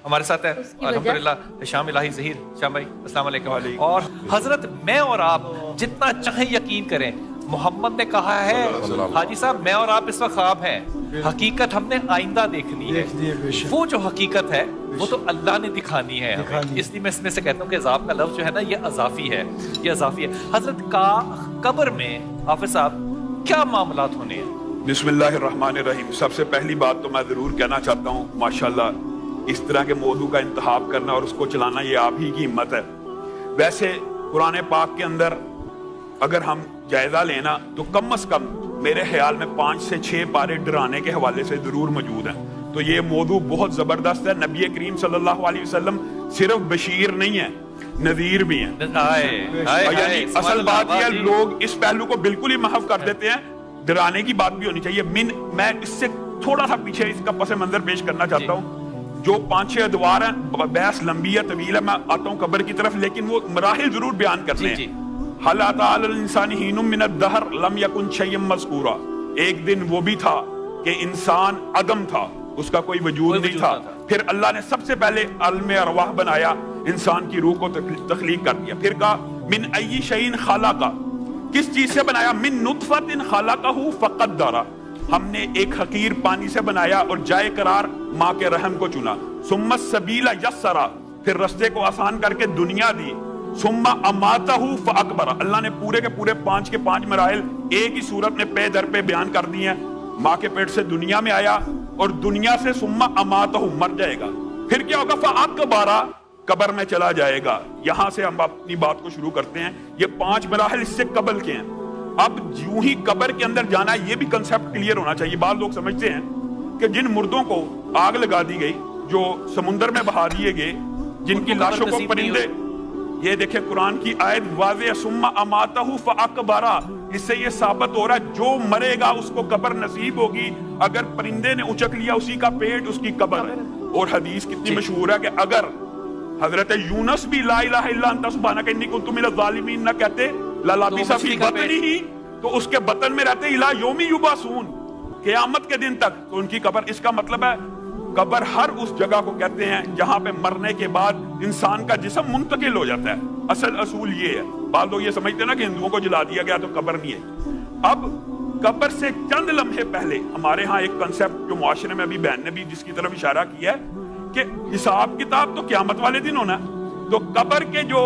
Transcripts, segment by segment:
ہمارے ساتھ ہے الحمدللہ شام الہی ظہیر. شام بھائی السلام علیکم. اور حضرت میں اور آپ جتنا چاہیں یقین کریں، محمد نے کہا ہے حاجی صاحب میں اور آپ اس وقت خواب ہیں، حقیقت ہم نے آئندہ دیکھنی ہے. وہ جو حقیقت ہے وہ تو اللہ نے دکھانی ہے ہمیں. اس لیے میں اس میں سے کہتا ہوں کہ عذاب کا لفظ جو ہے نا یہ اضافی ہے، یہ اضافی ہے. حضرت کا قبر میں حافظ صاحب کیا معاملات ہونے ہیں؟ بسم اللہ الرحمن الرحیم. سب سے پہلی بات تو میں ضرور کہنا چاہتا ہوں ماشاءاللہ اس طرح کے موضوع کا انتخاب کرنا اور اس کو چلانا یہ آپ ہی کی ہمت ہے. ویسے قرآن پاک کے اندر اگر ہم جائزہ لینا تو کم از کم میرے خیال میں 5 سے 6 پارے ڈرانے کے حوالے سے ضرور موجود ہیں. تو یہ موضوع بہت زبردست ہے. نبی کریم صلی اللہ علیہ وسلم صرف بشیر نہیں ہے، نذیر بھی ہیں. یعنی اصل بات یہ ہے لوگ اس پہلو کو بالکل ہی محو کر دیتے ہیں. ڈرانے کی بات بھی ہونی چاہیے. میں اس سے تھوڑا سا پیچھے اس کا پس منظر پیش کرنا چاہتا ہوں. جو 5-6 ادوار ہیں، بحث لمبی ہے، طویل ہے، میں آتا ہوں قبر کی طرف، لیکن وہ مراحل ضرور بیان کرنے ہیں. حَلْ أَتَىٰ عَلَى الْإِنسَانِ حِینٌ مِّنَ الدَّهْرِ لَمْ یَکُن شَیْئًا مَّذْکُورًا. ایک دن وہ بھی تھا کہ انسان عدم تھا، اس کا کوئی وجود نہیں تھا. پھر اللہ نے سب سے پہلے عالم ارواح بنایا، انسان کی روح کو تخلیق کر دیا. پھر کہا من ای شیء خلق، کس چیز سے بنایا؟ من نطفۃ خلقہ فقدر، ہم نے ایک حقیر پانی سے بنایا اور جائے قرار ماں کے رحم کو چنا. ثم السبیل یسر، پھر رستے کو آسان کر کے دنیا دی. ثم اماتہ فاکبر، اللہ نے پورے کے پورے 5 کے 5 مراحل ایک ہی صورت میں پے در پہ بیان کر دی ہیں. ماں کے پیٹ سے دنیا میں آیا اور دنیا سے ثم اماتہ، مر جائے گا. پھر کیا ہوگا؟ فاکبر، قبر میں چلا جائے گا. یہاں سے ہم اپنی بات کو شروع کرتے ہیں. یہ 5 مراحل اس سے قبل کے ہیں. اب یوں ہی قبر کے اندر جانا ہے، یہ بھی کنسیپٹ کلیئر ہونا چاہیے. بعض لوگ سمجھتے ہیں کہ جن مردوں کو آگ لگا دی گئی، جو سمندر میں بہا دیے گئے، جن کی لاشوں کو پرندے، یہ دیکھیں قرآن کی آیت واضح ثم اماتہ فاکبر، اس سے یہ ثابت ہو رہا ہے جو مرے گا اس کو قبر نصیب ہوگی. اگر پرندے نے اچک لیا اسی کا پیٹ اس کی قبر ہے. اور حدیث کتنی مشہور ہے کہ اگر حضرت یونس بھی لا الہ الا انت سبحانک انی کنت من الظالمین نہ کہتے للبث فی بطنہ، تو اس کے بطن میں رہتے الی یوم یبعثون، قیامت کے دن تک. تو ان کی قبر، اس کا مطلب ہے قبر ہر اس جگہ کو کہتے ہیں جہاں پہ مرنے کے بعد انسان کا جسم منتقل ہو جاتا ہے. اصل اصول یہ ہے. بعض لوگ یہ سمجھتے ہیں نا کہ ہندوؤں کو جلا دیا گیا تو قبر نہیں ہے. اب قبر سے چند لمحے پہلے ہمارے ہاں ایک کنسیپٹ جو معاشرے میں ابھی بہن نے بھی جس کی طرف اشارہ کیا ہے کہ حساب کتاب تو قیامت والے دن ہونا ہے. تو قبر کے جو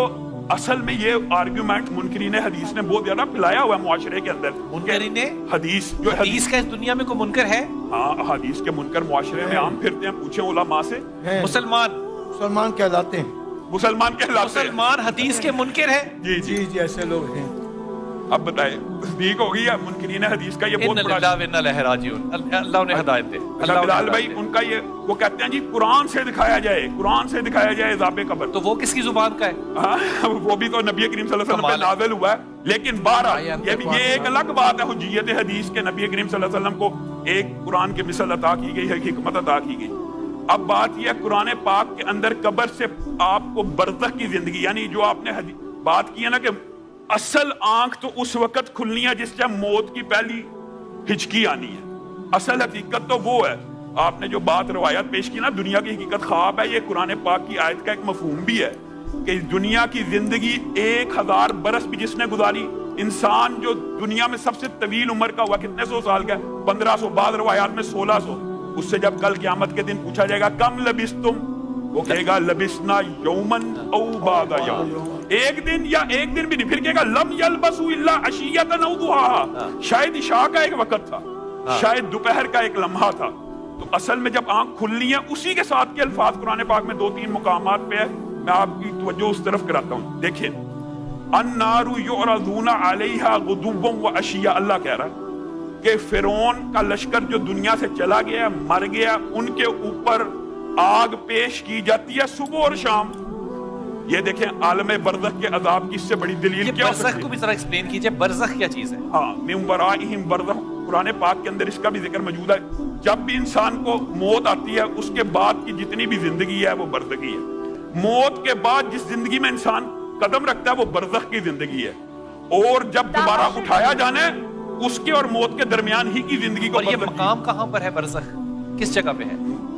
اصل میں یہ آرگیومنٹ منکرین حدیث نے بہت زیادہ پھیلایا ہوا ہے معاشرے کے اندر. منکرین حدیث، جو حدیث کا اس دنیا میں کوئی منکر ہے؟ ہاں، حدیث کے منکر معاشرے میں عام پھرتے ہیں. پوچھیں علماء سے. مسلمان کہلاتے ہیں. مسلمان کہلاتے ہیں. مسلمان حدیث کے منکر ہیں؟ جی جی جی ایسے لوگ ہیں. اب بتائیں تصدیق ہو گئی ہے منکرین حدیث کا. یہ بہت بڑا اللہ انہیں ہدایت دے. بلال بھائی ان کا یہ وہ کہتے ہیں جی قرآن سے دکھایا جائے، قرآن سے دکھایا جائے عذاب قبر. تو وہ کس کی زبان کا ہے؟ وہ بھی تو نبی کریم صلی اللہ علیہ وسلم پہ نازل ہوا ہے. لیکن بہرحال یہ ایک الگ بات ہے حجیت حدیث کے. نبی کریم صلی اللہ علیہ وسلم کو ایک قرآن کی مثل عطا کی گئی ہے، حکمت عطا کی گئی. اب بات یہ ہے قرآن پاک کے اندر قبر سے آپ کو برزخ کی زندگی، یعنی جو آپ نے بات کی ہے نا کہ اصل آنکھ تو اس وقت کھلنی ہے جس سے موت کی پہلی ہچکی آنی ہے. اصل حقیقت تو وہ ہے. آپ نے جو بات روایت پیش کی نا دنیا کی حقیقت خواب ہے، یہ قرآن پاک کی آیت کا ایک مفہوم بھی ہے کہ دنیا کی زندگی 1000 برس بھی جس نے گزاری، انسان جو دنیا میں سب سے طویل عمر کا ہوا کتنے سو سال کا ہے؟ 1500، بعض روایات میں 1600. اس سے جب کل قیامت کے دن پوچھا جائے گا کم لبستم، وہ کہے گا لبسنا یومن او بعد یوم، ایک دن یا ایک دن بھی نہیں. پھر کہے گا لم یلبسوا الا عشیۃ او ضحاھا، شاید عشاء کا ایک وقت تھا، شاید دوپہر کا ایک لمحہ تھا. تو اصل میں جب آنکھ کھلنی ہے اسی کے ساتھ کے الفاظ قرآن پاک میں 2-3 مقامات پہ ہے. میں آپ کی توجہ اس طرف کراتا ہوں. دیکھیں النار یعرضون علیہا غدوا وعشیا، اللہ کہہ رہا ہے کہ فرعون کا لشکر جو دنیا سے چلا گیا مر گیا، ان کے اوپر آگ پیش کی جاتی ہے صبح اور شام. یہ دیکھیں عالم برزخ کے عذاب کی اس سے بڑی دلیل کیا ہو سکتی ہے؟ برزخ کو بھی ذرا ایکسپلین کیجئے، برزخ کیا چیز ہے؟ ہاں، من ورائہم برزخ، قرآن پاک کے اندر اس کا بھی ذکر موجود ہے. جب بھی انسان کو موت آتی ہے اس کے بعد کی جتنی بھی زندگی ہے وہ برزخی ہے. موت کے بعد جس زندگی میں انسان قدم رکھتا ہے وہ برزخ کی زندگی ہے. اور جب دوبارہ اٹھایا جانا ہے اس کے اور موت کے درمیان ہی کی زندگی کو. اور یہ مقام کہاں پر ہے برزخ؟ کس جگہ پہ ہے؟